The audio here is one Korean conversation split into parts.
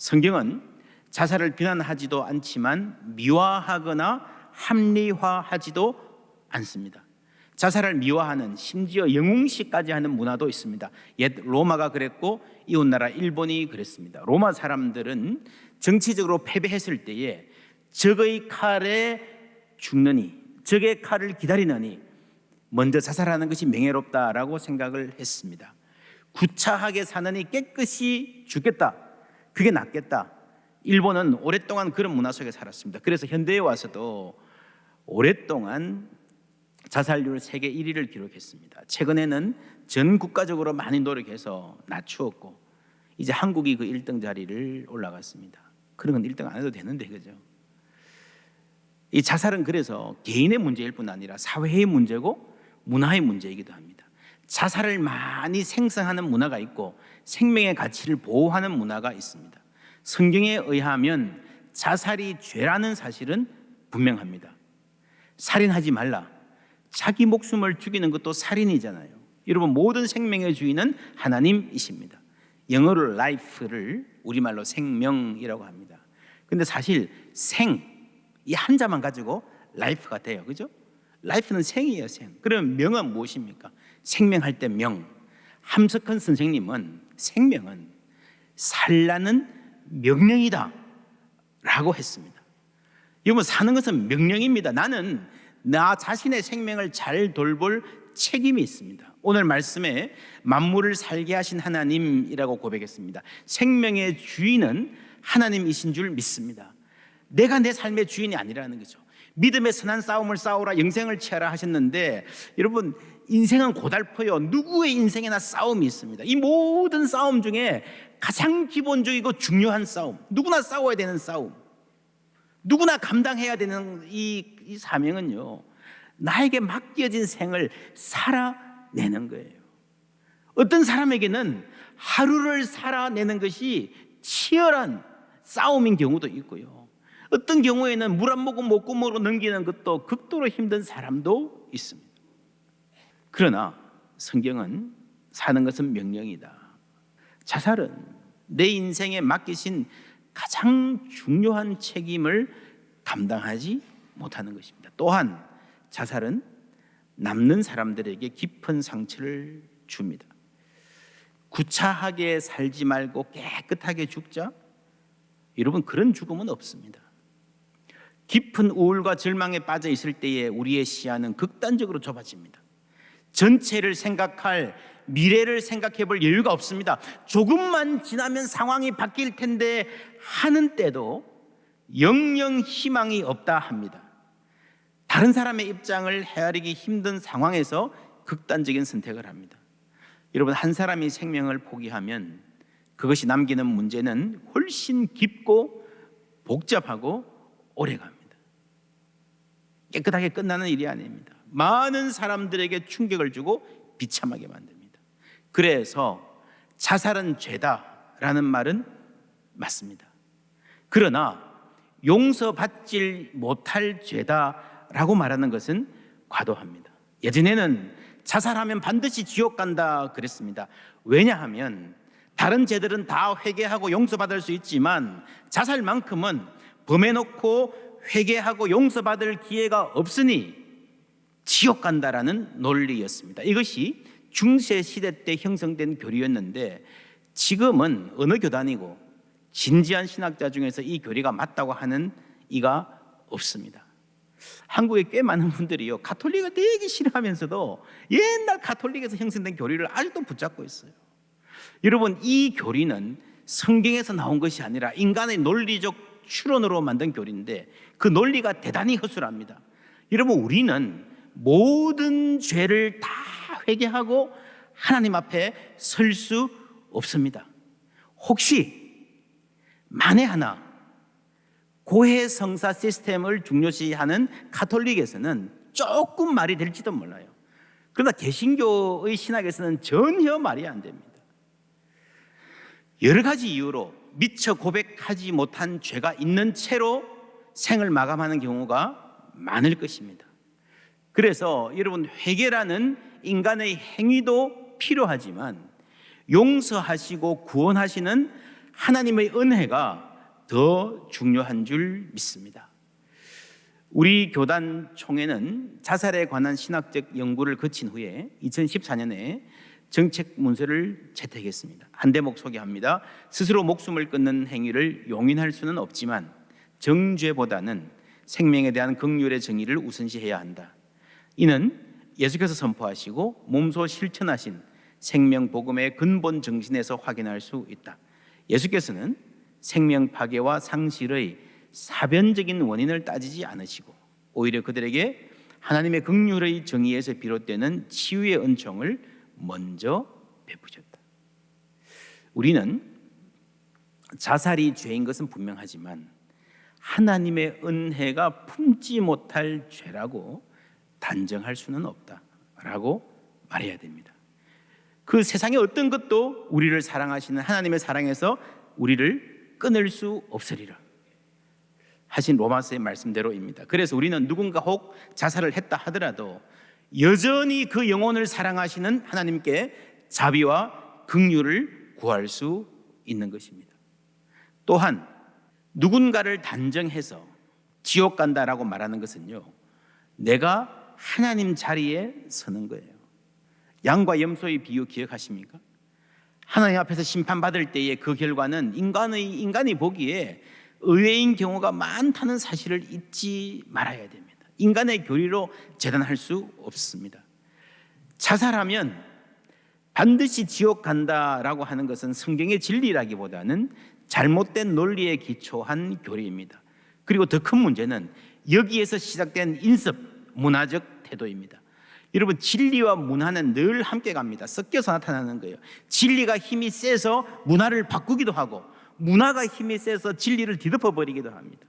성경은 자살을 비난하지도 않지만 미화하거나 합리화하지도 않습니다. 자살을 미화하는, 심지어 영웅시까지 하는 문화도 있습니다. 옛 로마가 그랬고 이웃나라 일본이 그랬습니다. 로마 사람들은 정치적으로 패배했을 때에 적의 칼에 죽느니, 적의 칼을 기다리느니 먼저 자살하는 것이 명예롭다라고 생각을 했습니다. 구차하게 사느니 깨끗이 죽겠다, 그게 낫겠다. 일본은 오랫동안 그런 문화 속에 살았습니다. 그래서 현대에 와서도 오랫동안 자살률 세계 1위를 기록했습니다. 최근에는 전 국가적으로 많이 노력해서 낮추었고 이제 한국이 그 1등 자리를 올라갔습니다. 그런 건 1등 안 해도 되는데, 그죠? 이 자살은 그래서 개인의 문제일 뿐 아니라 사회의 문제고 문화의 문제이기도 합니다. 자살을 많이 생성하는 문화가 있고 생명의 가치를 보호하는 문화가 있습니다. 성경에 의하면 자살이 죄라는 사실은 분명합니다. 살인하지 말라. 자기 목숨을 죽이는 것도 살인이잖아요. 여러분, 모든 생명의 주인은 하나님이십니다. 영어로 life를 우리말로 생명이라고 합니다. 근데 사실 생, 이 한자만 가지고 life가 돼요. 그죠? life는 생이에요, 생. 그러면 명은 무엇입니까? 생명할 때 명. 함석헌 선생님은 생명은 살라는 명령이다 라고 했습니다. 여러분, 사는 것은 명령입니다. 나는 나 자신의 생명을 잘 돌볼 책임이 있습니다. 오늘 말씀에 만물을 살게 하신 하나님이라고 고백했습니다. 생명의 주인은 하나님이신 줄 믿습니다. 내가 내 삶의 주인이 아니라는 거죠. 믿음의 선한 싸움을 싸우라, 영생을 취하라 하셨는데, 여러분, 인생은 고달퍼요. 누구의 인생에나 싸움이 있습니다. 이 모든 싸움 중에 가장 기본적이고 중요한 싸움, 누구나 싸워야 되는 싸움, 누구나 감당해야 되는 이 사명은요, 나에게 맡겨진 생을 살아내는 거예요. 어떤 사람에게는 하루를 살아내는 것이 치열한 싸움인 경우도 있고요, 어떤 경우에는 물 한 모금 목구멍으로 넘기는 것도 극도로 힘든 사람도 있습니다. 그러나 성경은 사는 것은 명령이다. 자살은 내 인생에 맡기신 가장 중요한 책임을 감당하지 못하는 것입니다. 또한 자살은 남는 사람들에게 깊은 상처를 줍니다. 구차하게 살지 말고 깨끗하게 죽자? 여러분, 그런 죽음은 없습니다. 깊은 우울과 절망에 빠져 있을 때에 우리의 시야는 극단적으로 좁아집니다. 전체를 생각할, 미래를 생각해 볼 여유가 없습니다. 조금만 지나면 상황이 바뀔 텐데 하는 때도 영영 희망이 없다 합니다. 다른 사람의 입장을 헤아리기 힘든 상황에서 극단적인 선택을 합니다. 여러분, 한 사람이 생명을 포기하면 그것이 남기는 문제는 훨씬 깊고 복잡하고 오래갑니다. 깨끗하게 끝나는 일이 아닙니다. 많은 사람들에게 충격을 주고 비참하게 만듭니다. 그래서 자살은 죄다라는 말은 맞습니다. 그러나 용서받지 못할 죄다라고 말하는 것은 과도합니다. 예전에는 자살하면 반드시 지옥 간다 그랬습니다. 왜냐하면 다른 죄들은 다 회개하고 용서받을 수 있지만 자살만큼은 범해놓고 회개하고 용서받을 기회가 없으니 지옥 간다라는 논리였습니다. 이것이 중세시대 때 형성된 교리였는데 지금은 어느 교단이고 진지한 신학자 중에서 이 교리가 맞다고 하는 이가 없습니다. 한국에 꽤 많은 분들이요, 가톨릭을 되게 싫어하면서도 옛날 가톨릭에서 형성된 교리를 아직도 붙잡고 있어요. 여러분, 이 교리는 성경에서 나온 것이 아니라 인간의 논리적 추론으로 만든 교리인데 그 논리가 대단히 허술합니다. 여러분, 우리는 모든 죄를 다 회개하고 하나님 앞에 설 수 없습니다. 혹시 만에 하나 고해성사 시스템을 중요시하는 가톨릭에서는 조금 말이 될지도 몰라요. 그러나 개신교의 신학에서는 전혀 말이 안 됩니다. 여러 가지 이유로 미처 고백하지 못한 죄가 있는 채로 생을 마감하는 경우가 많을 것입니다. 그래서 여러분, 회개라는 인간의 행위도 필요하지만 용서하시고 구원하시는 하나님의 은혜가 더 중요한 줄 믿습니다. 우리 교단 총회는 자살에 관한 신학적 연구를 거친 후에 2014년에 정책 문서를 채택했습니다. 한 대목 소개합니다. 스스로 목숨을 끊는 행위를 용인할 수는 없지만 정죄보다는 생명에 대한 긍휼의 정의를 우선시해야 한다. 이는 예수께서 선포하시고 몸소 실천하신 생명 복음의 근본 정신에서 확인할 수 있다. 예수께서는 생명 파괴와 상실의 사변적인 원인을 따지지 않으시고 오히려 그들에게 하나님의 긍휼의 정의에서 비롯되는 치유의 은총을 먼저 베푸셨다. 우리는 자살이 죄인 것은 분명하지만 하나님의 은혜가 품지 못할 죄라고 단정할 수는 없다라고 말해야 됩니다. 그 세상의 어떤 것도 우리를 사랑하시는 하나님의 사랑에서 우리를 끊을 수 없으리라 하신 로마서의 말씀대로입니다. 그래서 우리는 누군가 혹 자살을 했다 하더라도 여전히 그 영혼을 사랑하시는 하나님께 자비와 긍휼을 구할 수 있는 것입니다. 또한 누군가를 단정해서 지옥 간다라고 말하는 것은요, 내가 하나님 자리에 서는 거예요. 양과 염소의 비유 기억하십니까? 하나님 앞에서 심판받을 때의 그 결과는 인간이 보기에 의외인 경우가 많다는 사실을 잊지 말아야 됩니다. 인간의 교리로 재단할 수 없습니다. 자살하면 반드시 지옥 간다라고 하는 것은 성경의 진리라기보다는 잘못된 논리에 기초한 교리입니다. 그리고 더 큰 문제는 여기에서 시작된 인습, 문화적 태도입니다. 여러분, 진리와 문화는 늘 함께 갑니다. 섞여서 나타나는 거예요. 진리가 힘이 세서 문화를 바꾸기도 하고 문화가 힘이 세서 진리를 뒤덮어버리기도 합니다.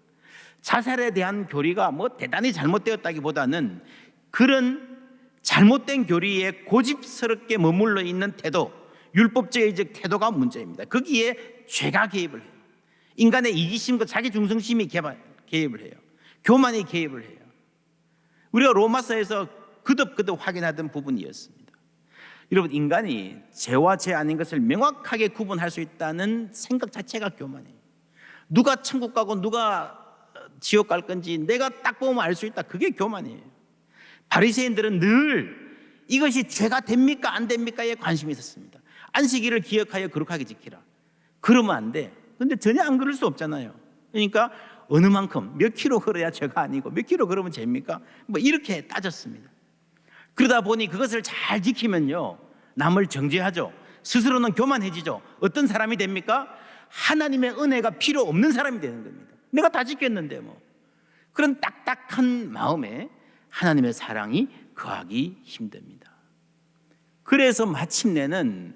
자살에 대한 교리가 대단히 잘못되었다기보다는 그런 잘못된 교리에 고집스럽게 머물러 있는 태도, 율법주의적 태도가 문제입니다. 거기에 죄가 개입을 해요. 인간의 이기심과 자기 중성심이 개입을 해요. 교만이 개입을 해요. 우리가 로마서에서 거듭 확인하던 부분이었습니다. 여러분, 인간이 죄와 죄 아닌 것을 명확하게 구분할 수 있다는 생각 자체가 교만해요. 누가 천국 가고 누가 지옥 갈 건지 내가 딱 보면 알 수 있다. 그게 교만이에요. 바리새인들은 늘 이것이 죄가 됩니까 안 됩니까에 관심이 있었습니다. 안식일을 기억하여 거룩하게 지키라. 그러면 안 돼. 근데 전혀 안 그럴 수 없잖아요. 그러니까 어느 만큼 몇 킬로 걸어야 죄가 아니고 몇 킬로 걸으면 죄입니까? 이렇게 따졌습니다. 그러다 보니 그것을 잘 지키면요, 남을 정죄하죠. 스스로는 교만해지죠. 어떤 사람이 됩니까? 하나님의 은혜가 필요 없는 사람이 되는 겁니다. 내가 다 지켰는데 그런 딱딱한 마음에 하나님의 사랑이 거하기 힘듭니다. 그래서 마침내는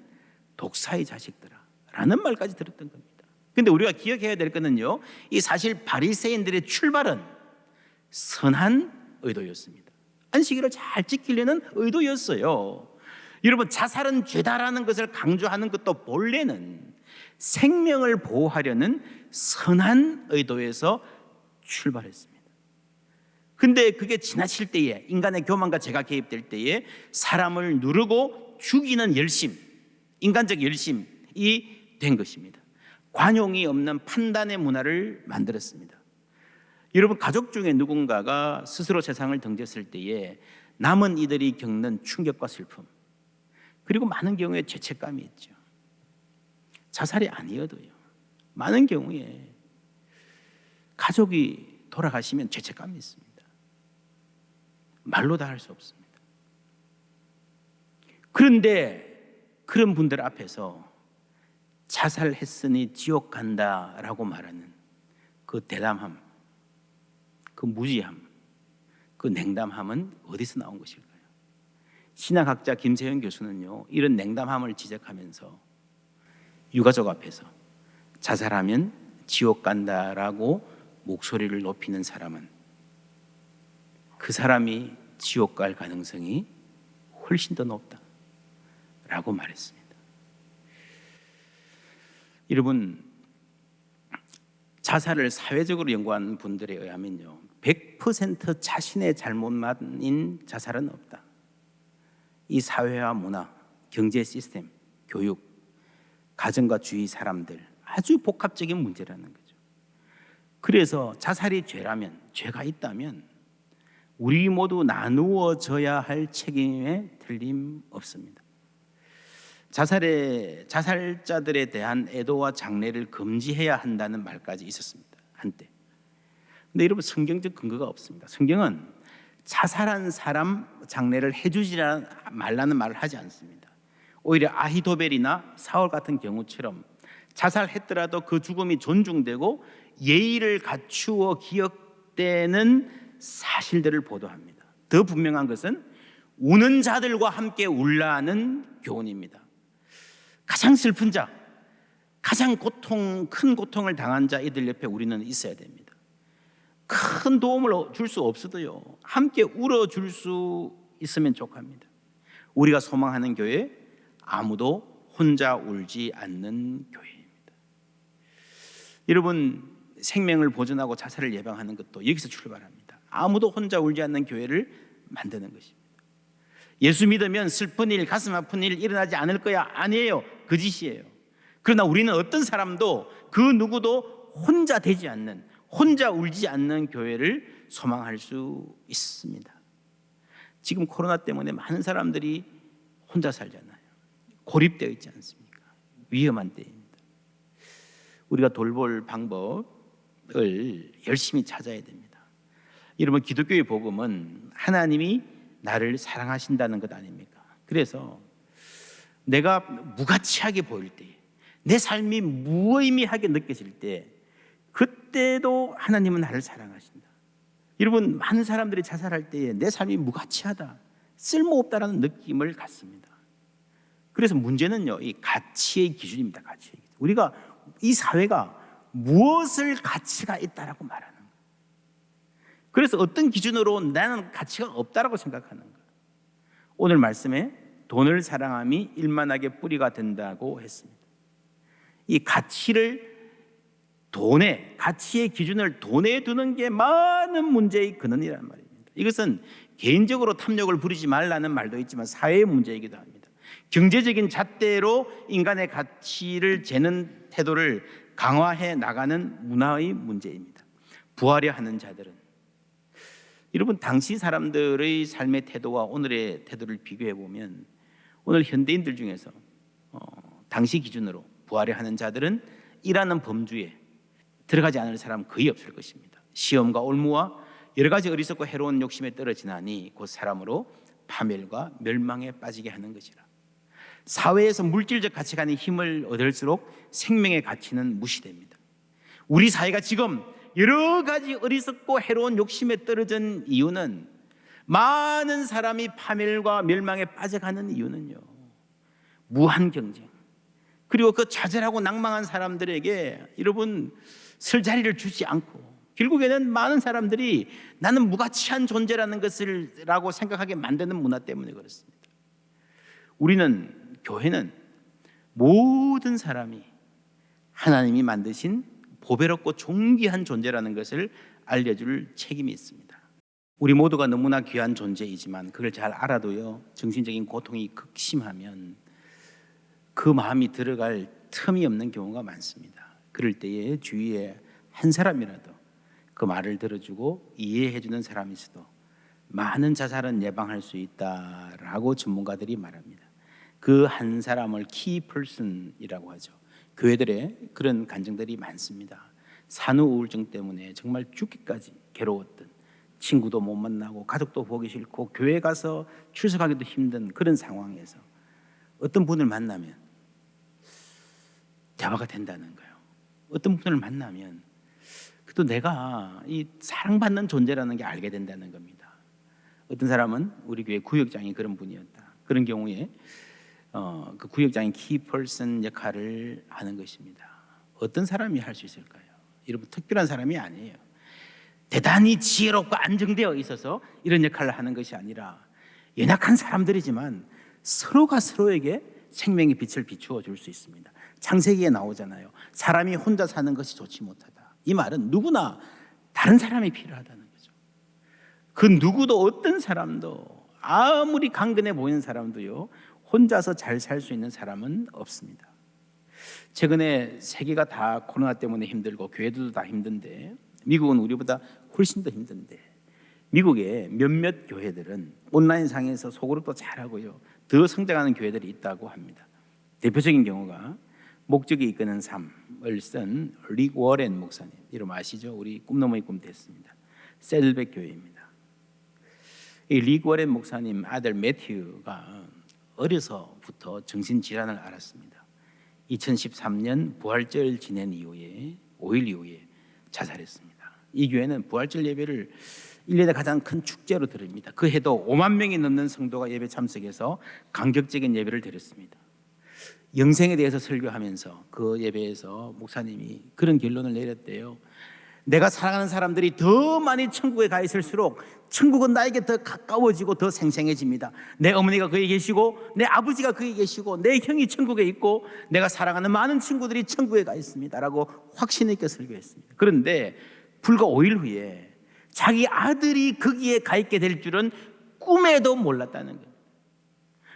독사의 자식들아 라는 말까지 들었던 겁니다. 근데 우리가 기억해야 될 것은요, 이 사실 바리새인들의 출발은 선한 의도였습니다. 안식일을 잘 지키려는 의도였어요. 여러분, 자살은 죄다라는 것을 강조하는 것도 본래는 생명을 보호하려는 선한 의도에서 출발했습니다. 근데 그게 지나칠 때에, 인간의 교만과 죄가 개입될 때에 사람을 누르고 죽이는 열심, 인간적 열심이 된 것입니다. 관용이 없는 판단의 문화를 만들었습니다. 여러분, 가족 중에 누군가가 스스로 세상을 등졌을 때에 남은 이들이 겪는 충격과 슬픔, 그리고 많은 경우에 죄책감이 있죠. 자살이 아니어도요, 많은 경우에 가족이 돌아가시면 죄책감이 있습니다. 말로 다 할 수 없습니다. 그런데 그런 분들 앞에서 자살했으니 지옥 간다라고 말하는 그 대담함, 그 무지함, 그 냉담함은 어디서 나온 것일까요? 신학학자 김세현 교수는요, 이런 냉담함을 지적하면서 유가족 앞에서 자살하면 지옥 간다라고 목소리를 높이는 사람은 그 사람이 지옥 갈 가능성이 훨씬 더 높다라고 말했습니다. 여러분, 자살을 사회적으로 연구하는 분들에 의하면요, 100% 자신의 잘못만인 자살은 없다. 이 사회와 문화, 경제 시스템, 교육, 가정과 주위 사람들, 아주 복합적인 문제라는 거죠. 그래서 자살이 죄라면, 죄가 있다면 우리 모두 나누어져야 할 책임에 틀림없습니다. 자살자들에 대한 애도와 장례를 금지해야 한다는 말까지 있었습니다, 한때. 근데 여러분, 성경적 근거가 없습니다. 성경은 자살한 사람 장례를 해주지 말라는 말을 하지 않습니다. 오히려 아히도벨이나 사울 같은 경우처럼 자살했더라도 그 죽음이 존중되고 예의를 갖추어 기억되는 사실들을 보도합니다. 더 분명한 것은 우는 자들과 함께 울라는 교훈입니다. 가장 슬픈 자, 가장 큰 고통을 당한 자, 이들 옆에 우리는 있어야 됩니다. 큰 도움을 줄 수 없어도요, 함께 울어줄 수 있으면 족합니다. 우리가 소망하는 교회, 아무도 혼자 울지 않는 교회입니다. 여러분, 생명을 보존하고 자살을 예방하는 것도 여기서 출발합니다. 아무도 혼자 울지 않는 교회를 만드는 것입니다. 예수 믿으면 슬픈 일, 가슴 아픈 일 일어나지 않을 거야. 아니에요. 거짓이에요. 그러나 우리는 어떤 사람도 그 누구도 혼자 되지 않는, 혼자 울지 않는 교회를 소망할 수 있습니다. 지금 코로나 때문에 많은 사람들이 혼자 살잖아요. 고립되어 있지 않습니까? 위험한 때입니다. 우리가 돌볼 방법을 열심히 찾아야 됩니다. 여러분, 기독교의 복음은 하나님이 나를 사랑하신다는 것 아닙니까? 그래서 내가 무가치하게 보일 때, 내 삶이 무의미하게 느껴질 때, 그때도 하나님은 나를 사랑하신다. 여러분, 많은 사람들이 자살할 때에 내 삶이 무가치하다, 쓸모없다라는 느낌을 갖습니다. 그래서 문제는요, 이 가치의 기준입니다. 가치의 기준. 우리가 이 사회가 무엇을 가치가 있다라고 말하는 거예요. 그래서 어떤 기준으로 나는 가치가 없다라고 생각하는 거예요. 오늘 말씀에 돈을 사랑함이 일만하게 뿌리가 된다고 했습니다. 이 가치의 기준을 돈에 두는 게 많은 문제의 근원이라는 말입니다. 이것은 개인적으로 탐욕을 부리지 말라는 말도 있지만 사회의 문제이기도 합니다. 경제적인 잣대로 인간의 가치를 재는 태도를 강화해 나가는 문화의 문제입니다. 부하려 하는 자들은, 여러분, 당시 사람들의 삶의 태도와 오늘의 태도를 비교해 보면 오늘 현대인들 중에서 당시 기준으로 부하려 하는 자들은 일하는 범주에 들어가지 않을 사람 거의 없을 것입니다. 시험과 올무와 여러 가지 어리석고 해로운 욕심에 떨어지나니 곧 사람으로 파멸과 멸망에 빠지게 하는 것이라. 사회에서 물질적 가치관의 힘을 얻을수록 생명의 가치는 무시됩니다. 우리 사회가 지금 여러 가지 어리석고 해로운 욕심에 떨어진 이유는, 많은 사람이 파멸과 멸망에 빠져가는 이유는요, 무한 경쟁, 그리고 그 좌절하고 낭망한 사람들에게 여러분 설 자리를 주지 않고, 결국에는 많은 사람들이 나는 무가치한 존재라는 것을 라고 생각하게 만드는 문화 때문에 그렇습니다. 교회는 모든 사람이 하나님이 만드신 보배롭고 존귀한 존재라는 것을 알려줄 책임이 있습니다. 우리 모두가 너무나 귀한 존재이지만 그걸 잘 알아도요, 정신적인 고통이 극심하면 그 마음이 들어갈 틈이 없는 경우가 많습니다. 그럴 때에 주위에 한 사람이라도 그 말을 들어주고 이해해주는 사람이 있어도 많은 자살은 예방할 수 있다라고 전문가들이 말합니다. 그 한 사람을 키 퍼슨이라고 하죠. 교회들에 그런 간증들이 많습니다. 산후 우울증 때문에 정말 죽기까지 괴로웠던, 친구도 못 만나고 가족도 보기 싫고 교회 가서 출석하기도 힘든 그런 상황에서 어떤 분을 만나면 대화가 된다는 거예요. 어떤 분을 만나면 또 내가 이 사랑받는 존재라는 게 알게 된다는 겁니다. 어떤 사람은 우리 교회 구역장이 그런 분이었다. 그런 경우에 그 구역장이 키퍼슨 역할을 하는 것입니다. 어떤 사람이 할 수 있을까요? 여러분, 특별한 사람이 아니에요. 대단히 지혜롭고 안정되어 있어서 이런 역할을 하는 것이 아니라 연약한 사람들이지만 서로가 서로에게 생명의 빛을 비추어 줄 수 있습니다. 창세기에 나오잖아요. 사람이 혼자 사는 것이 좋지 못하다. 이 말은 누구나 다른 사람이 필요하다는 거죠. 그 누구도, 어떤 사람도, 아무리 강건해 보이는 사람도요, 혼자서 잘 살 수 있는 사람은 없습니다. 최근에 세계가 다 코로나 때문에 힘들고 교회들도 다 힘든데 미국은 우리보다 훨씬 더 힘든데 미국의 몇몇 교회들은 온라인상에서 소그룹도 잘하고요, 더 성장하는 교회들이 있다고 합니다. 대표적인 경우가 목적이 이끄는 삶을 쓴 릭 워렌 목사님, 이름 아시죠? 우리 꿈너머의 꿈 됐습니다. 셀백 교회입니다. 이 릭 워렌 목사님 아들 매튜가 어려서부터 정신질환을 앓았습니다. 2013년 부활절 지낸 이후에 5일 이후에 자살했습니다. 이 교회는 부활절 예배를 1년에 가장 큰 축제로 드립니다. 그 해도 5만 명이 넘는 성도가 예배 참석해서 감격적인 예배를 드렸습니다. 영생에 대해서 설교하면서 그 예배에서 목사님이 그런 결론을 내렸대요. 내가 사랑하는 사람들이 더 많이 천국에 가 있을수록 천국은 나에게 더 가까워지고 더 생생해집니다. 내 어머니가 거기 계시고 내 아버지가 거기 계시고 내 형이 천국에 있고 내가 사랑하는 많은 친구들이 천국에 가 있습니다 라고 확신 있게 설교했습니다. 그런데 불과 5일 후에 자기 아들이 거기에 가 있게 될 줄은 꿈에도 몰랐다는 거예요.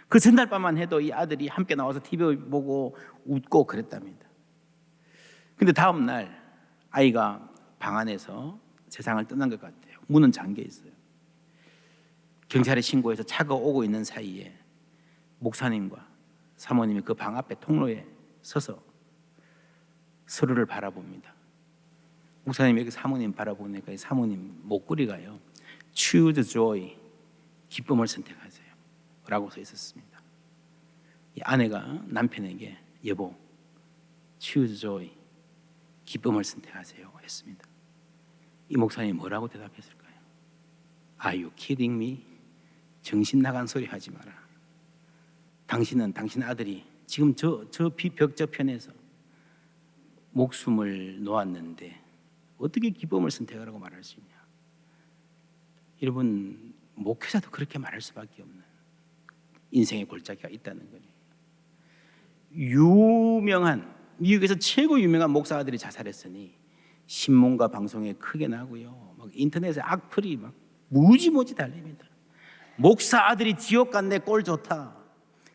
그 전날 밤만 해도 이 아들이 함께 나와서 TV 보고 웃고 그랬답니다. 근데 다음 날 아이가 방 안에서 세상을 떠난 것 같아요. 문은 잠겨 있어요. 경찰에 신고해서 차가 오고 있는 사이에 목사님과 사모님이 그 방 앞에 통로에 서서 서로를 바라봅니다. 목사님이 이렇게 사모님 바라보니까 사모님 목걸이가요, Choose joy, 기쁨을 선택하세요 라고 써 있었습니다. 이 아내가 남편에게 여보, Choose joy, 기쁨을 선택하세요 했습니다. 이 목사님이 뭐라고 대답했을까요? Are you kidding me? 정신 나간 소리 하지 마라. 당신은 당신 아들이 지금 저 벽 저편에서 목숨을 놓았는데 어떻게 기쁨을 선택하라고 말할 수 있냐. 여러분, 목회자도 그렇게 말할 수밖에 없는 인생의 골짜기가 있다는 거예요. 미국에서 최고 유명한 목사들이 자살했으니 신문과 방송에 크게 나고요, 막 인터넷에 악플이 막 무지무지 달립니다. 목사 아들이 지옥 갔네, 꼴 좋다.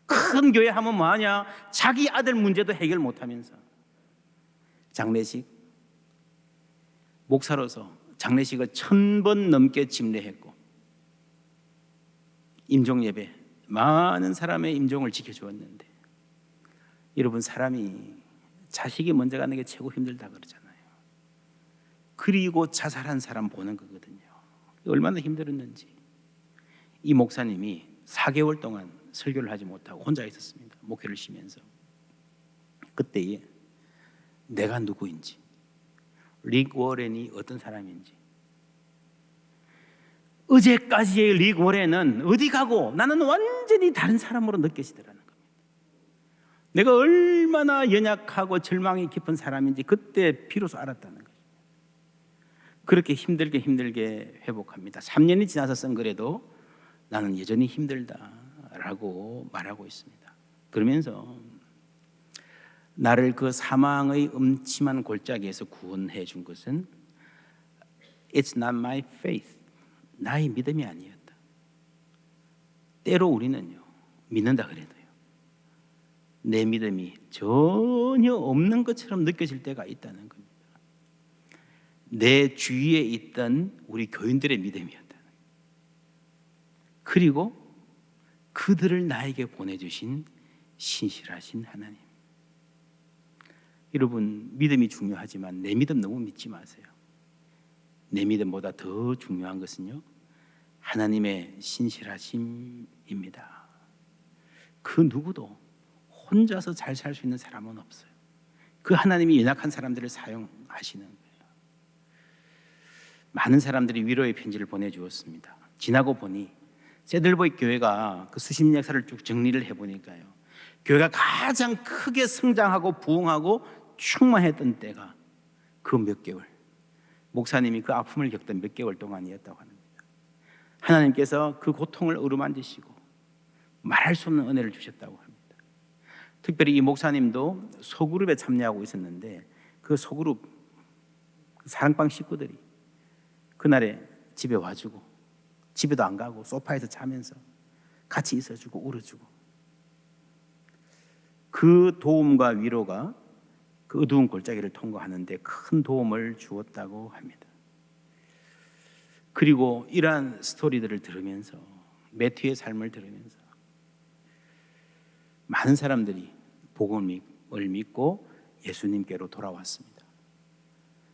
큰 교회 하면 뭐하냐, 자기 아들 문제도 해결 못하면서. 장례식, 목사로서 장례식을 1000번 넘게 집례했고 임종예배 많은 사람의 임종을 지켜주었는데, 여러분, 사람이 자식이 먼저 가는 게 최고 힘들다 그러잖아요. 그리고 자살한 사람 보는 거거든요. 얼마나 힘들었는지. 이 목사님이 4개월 동안 설교를 하지 못하고 혼자 있었습니다. 목회를 쉬면서. 그때에 내가 누구인지, 릭 워렌이 어떤 사람인지, 어제까지의 릭 워렌은 어디 가고 나는 완전히 다른 사람으로 느껴지더라는 겁니다. 내가 얼마나 연약하고 절망이 깊은 사람인지 그때 비로소 알았다는 거죠. 그렇게 힘들게 회복합니다. 3년이 지나서 쓴 글에도 나는 여전히 힘들다라고 말하고 있습니다. 그러면서 나를 그 사망의 음침한 골짜기에서 구원해 준 것은 It's not my faith, 나의 믿음이 아니었다. 때로 우리는요, 믿는다 그래도요, 내 믿음이 전혀 없는 것처럼 느껴질 때가 있다는 겁니다. 내 주위에 있던 우리 교인들의 믿음이었다. 그리고 그들을 나에게 보내주신 신실하신 하나님. 여러분, 믿음이 중요하지만 내 믿음 너무 믿지 마세요. 내 믿음보다 더 중요한 것은요, 하나님의 신실하심입니다. 그 누구도 혼자서 잘 살 수 있는 사람은 없어요. 그 하나님이 연약한 사람들을 사용하시는 거예요. 많은 사람들이 위로의 편지를 보내주었습니다. 지나고 보니 세들보이 교회가 그 수십 년 역사를 쭉 정리를 해보니까요, 교회가 가장 크게 성장하고 부흥하고 충만했던 때가 그 몇 개월, 목사님이 그 아픔을 겪던 몇 개월 동안이었다고 합니다. 하나님께서 그 고통을 어루만지시고 말할 수 없는 은혜를 주셨다고 합니다. 특별히 이 목사님도 소그룹에 참여하고 있었는데 그 소그룹 사랑방 식구들이 그날에 집에 와주고 집에도 안 가고 소파에서 자면서 같이 있어주고 울어주고, 그 도움과 위로가 그 어두운 골짜기를 통과하는데 큰 도움을 주었다고 합니다. 그리고 이러한 스토리들을 들으면서, 매튜의 삶을 들으면서 많은 사람들이 복음을 믿고 예수님께로 돌아왔습니다.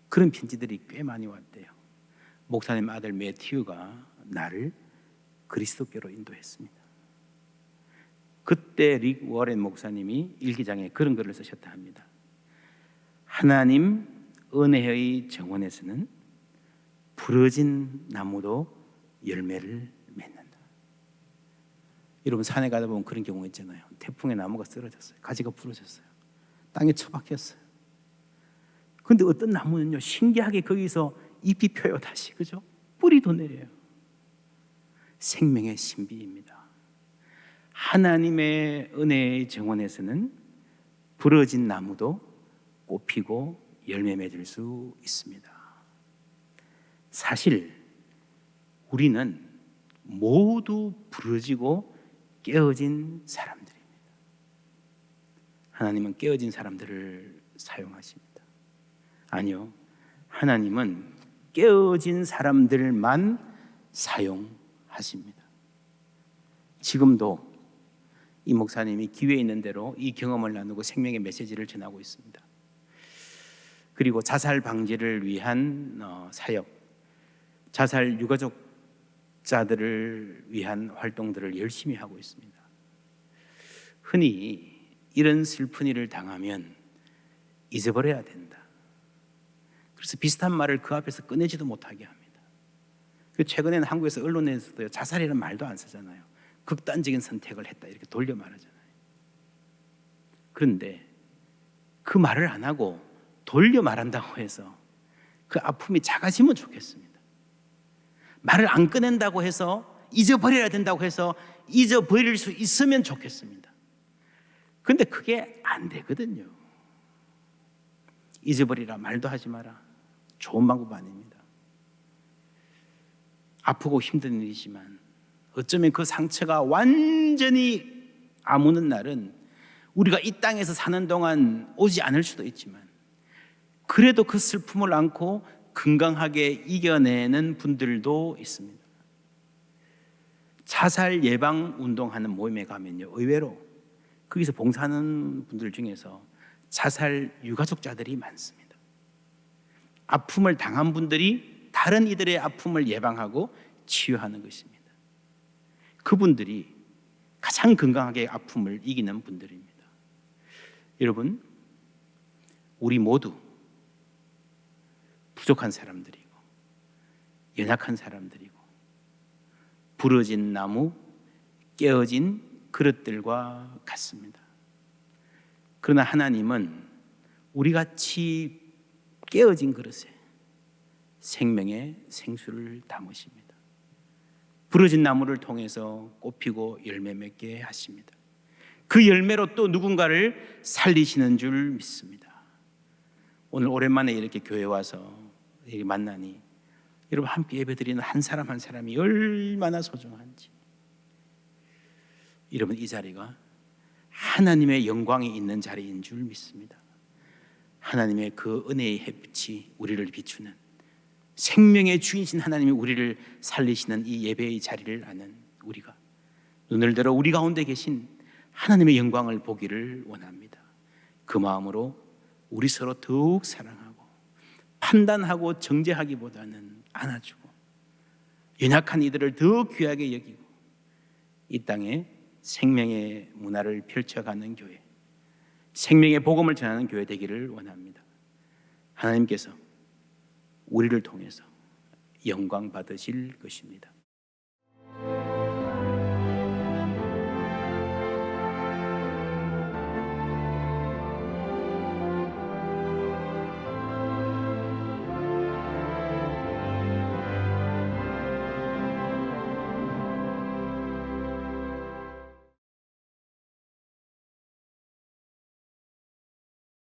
그런 편지들이 꽤 많이 왔대요. 목사님 아들 매튜가 나를 그리스도께로 인도했습니다. 그때 릭 워렌 목사님이 일기장에 그런 글을 쓰셨다 합니다. 하나님 은혜의 정원에서는 부러진 나무도 열매를 맺는다. 여러분, 산에 가다 보면 그런 경우 있잖아요. 태풍에 나무가 쓰러졌어요. 가지가 부러졌어요. 땅에 처박혔어요. 그런데 어떤 나무는요, 신기하게 거기서 잎이 펴요. 다시, 그죠? 뿌리도 내려요. 생명의 신비입니다. 하나님의 은혜의 정원에서는 부러진 나무도 꽃피고 열매 맺을 수 있습니다. 사실 우리는 모두 부러지고 깨어진 사람들입니다. 하나님은 깨어진 사람들을 사용하십니다. 아니요, 하나님은 깨어진 사람들만 사용하십니다. 지금도 이 목사님이 기회에 있는 대로 이 경험을 나누고 생명의 메시지를 전하고 있습니다. 그리고 자살 방지를 위한 사역, 자살 유가족자들을 위한 활동들을 열심히 하고 있습니다. 흔히 이런 슬픈 일을 당하면 잊어버려야 된다. 그래서 비슷한 말을 그 앞에서 꺼내지도 못하게 합니다. 최근에는 한국에서 언론에서도 자살이라는 말도 안 쓰잖아요. 극단적인 선택을 했다 이렇게 돌려 말하잖아요. 그런데 그 말을 안 하고 돌려 말한다고 해서 그 아픔이 작아지면 좋겠습니다. 말을 안 꺼낸다고 해서 잊어버려야 된다고 해서 잊어버릴 수 있으면 좋겠습니다. 그런데 그게 안 되거든요. 잊어버리라 말도 하지 마라. 좋은 방법 아닙니다. 아프고 힘든 일이지만 어쩌면 그 상처가 완전히 아무는 날은 우리가 이 땅에서 사는 동안 오지 않을 수도 있지만, 그래도 그 슬픔을 안고 건강하게 이겨내는 분들도 있습니다. 자살 예방 운동하는 모임에 가면요, 의외로 거기서 봉사하는 분들 중에서 자살 유가족자들이 많습니다. 아픔을 당한 분들이 다른 이들의 아픔을 예방하고 치유하는 것입니다. 그분들이 가장 건강하게 아픔을 이기는 분들입니다. 여러분, 우리 모두 부족한 사람들이고 연약한 사람들이고 부러진 나무, 깨어진 그릇들과 같습니다. 그러나 하나님은 우리같이 깨어진 그릇에 생명의 생수를 담으십니다. 부러진 나무를 통해서 꽃피고 열매 맺게 하십니다. 그 열매로 또 누군가를 살리시는 줄 믿습니다. 오늘 오랜만에 이렇게 교회 와서 이렇게 만나니 여러분 함께 예배드리는 한 사람 한 사람이 얼마나 소중한지, 여러분 이 자리가 하나님의 영광이 있는 자리인 줄 믿습니다. 하나님의 그 은혜의 햇빛이 우리를 비추는, 생명의 주인이신 하나님이 우리를 살리시는 이 예배의 자리를 아는 우리가 눈을 들어 우리 가운데 계신 하나님의 영광을 보기를 원합니다. 그 마음으로 우리 서로 더욱 사랑하고 판단하고 정죄하기보다는 안아주고 연약한 이들을 더 귀하게 여기고 이 땅에 생명의 문화를 펼쳐가는 교회, 생명의 복음을 전하는 교회 되기를 원합니다. 하나님께서 우리를 통해서 영광 받으실 것입니다.